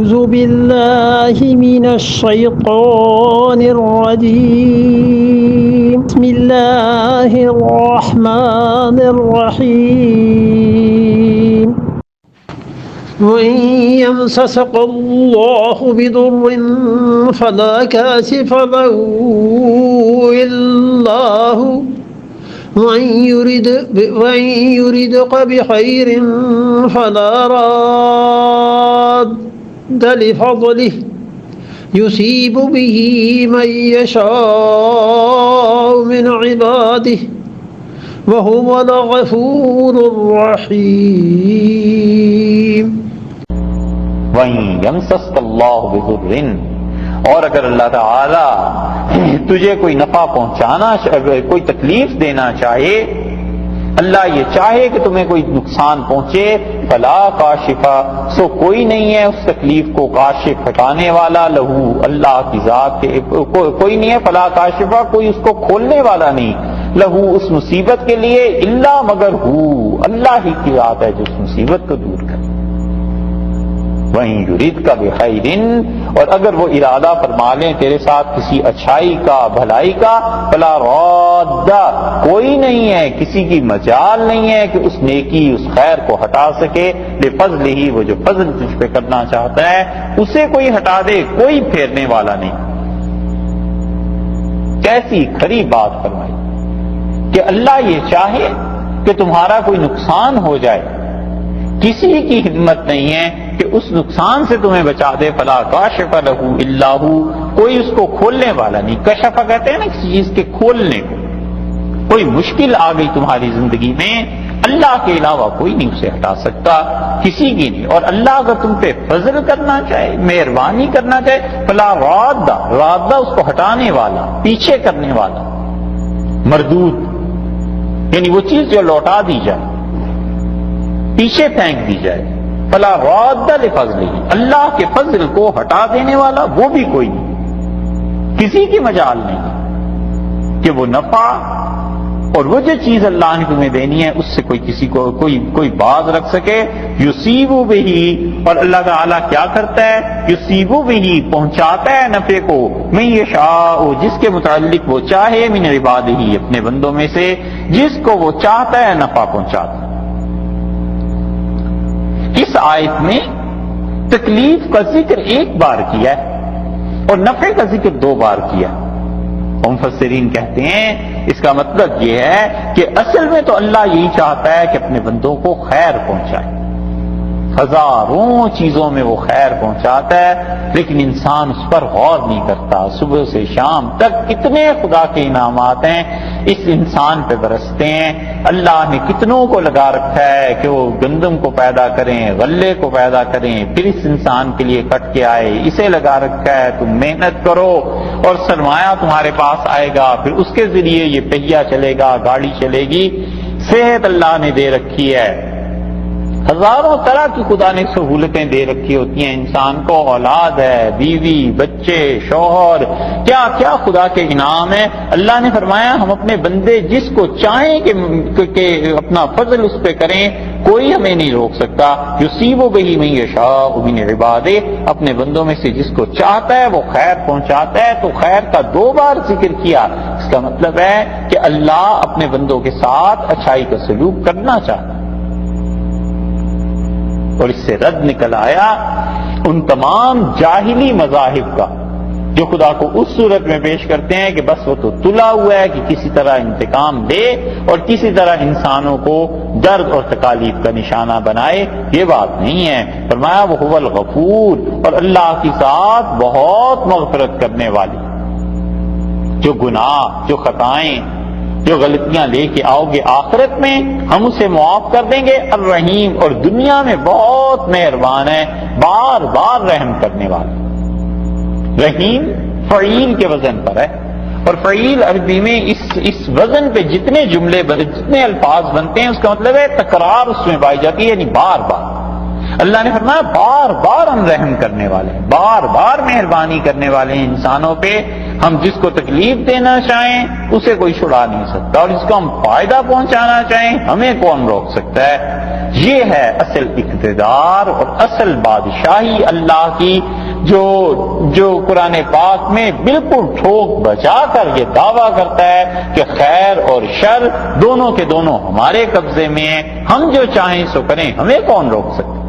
أعوذ بالله من الشيطان الرجيم بسم الله الرحمن الرحيم وإن يمسسك الله بضر فلا كاشف له إلا هو وإن يردك بخير فلا راد لفضله يصيب به من يشاء من عباده وهو الغفور الرحيم وَإِن يَمْسَسْكَ اللَّهُ بِضُرٍّ، اور اگر اللہ تعالی تجھے کوئی نفع پہنچانا، کوئی تکلیف دینا چاہے، اللہ یہ چاہے کہ تمہیں کوئی نقصان پہنچے، فلا کاشفہ، سو کوئی نہیں ہے اس تکلیف کو کاشف ہٹانے والا، لہو، اللہ کی ذات کے کوئی نہیں ہے، فلا کاشفہ، کوئی اس کو کھولنے والا نہیں، لہو، اس مصیبت کے لیے، الا مگر ہو، اللہ ہی کی ذات ہے جو اس مصیبت کو دور کرے۔ وہیں یرید کا بخیر، اور اگر وہ ارادہ فرما لیں تیرے ساتھ کسی اچھائی کا، بھلائی کا، فلا راد، کوئی نہیں ہے، کسی کی مجال نہیں ہے کہ اس نیکی، اس خیر کو ہٹا سکے، بفضلہ، وہ جو فضل تجھ پہ کرنا چاہتا ہے اسے کوئی ہٹا دے، کوئی پھیرنے والا نہیں۔ کیسی کھری بات فرمائی کہ اللہ یہ چاہے کہ تمہارا کوئی نقصان ہو جائے، کسی کی ہمت نہیں ہے کہ اس نقصان سے تمہیں بچا دے، فلا کاشف لہ الا ہو، کوئی اس کو کھولنے والا نہیں۔ کشف کہتے ہیں نا کسی چیز کے کھولنے کو، کوئی مشکل آ گئی تمہاری زندگی میں، اللہ کے علاوہ کوئی نہیں اسے ہٹا سکتا، کسی کی نہیں۔ اور اللہ اگر تم پہ فضل کرنا چاہے، مہربانی کرنا چاہے، فلا راد، راد اس کو ہٹانے والا، پیچھے کرنے والا، مردود، یعنی وہ چیز جو لوٹا دی جائے، پیچھے پھینک دی جائے، فلا راد لفضلہ، اللہ کے فضل کو ہٹا دینے والا وہ بھی کوئی نہیں، کسی کی مجال نہیں کہ وہ نفع اور وہ جو چیز اللہ نے تمہیں دینی ہے اس سے کوئی کسی کو کوئی باز رکھ سکے۔ یصیب بہ، اور اللہ تعالیٰ کیا کرتا ہے، یصیب بہ، پہنچاتا ہے نفع کو، من یشاء، جس کے متعلق وہ چاہے، من عبادہ، اپنے بندوں میں سے جس کو وہ چاہتا ہے نفع پہنچاتا ہے۔ اس آیت میں تکلیف کا ذکر ایک بار کیا ہے اور نفع کا ذکر 2 بار کیا ہے۔ مفسرین کہتے ہیں اس کا مطلب یہ ہے کہ اصل میں تو اللہ یہی چاہتا ہے کہ اپنے بندوں کو خیر پہنچائے، ہزاروں چیزوں میں وہ خیر پہنچاتا ہے، لیکن انسان اس پر غور نہیں کرتا۔ صبح سے شام تک کتنے خدا کے انعامات ہیں اس انسان پہ برستے ہیں۔ اللہ نے کتنوں کو لگا رکھا ہے کہ وہ گندم کو پیدا کریں، غلے کو پیدا کریں، پھر اس انسان کے لیے کٹ کے آئے، اسے لگا رکھا ہے تم محنت کرو اور سرمایہ تمہارے پاس آئے گا، پھر اس کے ذریعے یہ پہیہ چلے گا، گاڑی چلے گی، صحت اللہ نے دے رکھی ہے، ہزاروں طرح کی خدا نے سہولتیں دے رکھی ہوتی ہیں انسان کو، اولاد ہے، بیوی، بچے، شوہر، کیا کیا خدا کے انعام ہے۔ اللہ نے فرمایا ہم اپنے بندے جس کو چاہیں کہ اپنا فضل اس پہ کریں، کوئی ہمیں نہیں روک سکتا۔ یصیب بہ من یشاء من عبادہ، اپنے بندوں میں سے جس کو چاہتا ہے وہ خیر پہنچاتا ہے۔ تو خیر کا 2 بار ذکر کیا، اس کا مطلب ہے کہ اللہ اپنے بندوں کے ساتھ اچھائی کا سلوک کرنا چاہتا ہے، اور اس سے رد نکل آیا ان تمام جاہلی مذاہب کا جو خدا کو اس صورت میں پیش کرتے ہیں کہ بس وہ تو تلا ہوا ہے کہ کسی طرح انتقام دے اور کسی طرح انسانوں کو درد اور تکالیف کا نشانہ بنائے۔ یہ بات نہیں ہے، فرمایا وہ هو الغفور، اور اللہ کی ذات بہت مغفرت کرنے والی، جو گناہ، جو خطائیں، جو غلطیاں لے کے آؤ گے آخرت میں ہم اسے معاف کر دیں گے، الرحیم، اور دنیا میں بہت مہربان ہے، بار بار رحم کرنے والا۔ رحیم فعیل کے وزن پر ہے، اور فعیل عربی میں اس وزن پہ جتنے الفاظ بنتے ہیں اس کا مطلب ہے تکرار اس میں پائی جاتی ہے، یعنی بار بار۔ اللہ نے فرمایا بار بار ہم رحم کرنے والے ہیں، بار بار مہربانی کرنے والے ہیں انسانوں پہ۔ ہم جس کو تکلیف دینا چاہیں اسے کوئی چھڑا نہیں سکتا، اور جس کو ہم فائدہ پہنچانا چاہیں ہمیں کون روک سکتا ہے۔ یہ ہے اصل اقتدار اور اصل بادشاہی اللہ کی، جو قرآن پاک میں بالکل ٹھوک بجا کر یہ دعویٰ کرتا ہے کہ خیر اور شر دونوں کے دونوں ہمارے قبضے میں ہیں، ہم جو چاہیں سو کریں، ہمیں کون روک سکتا؟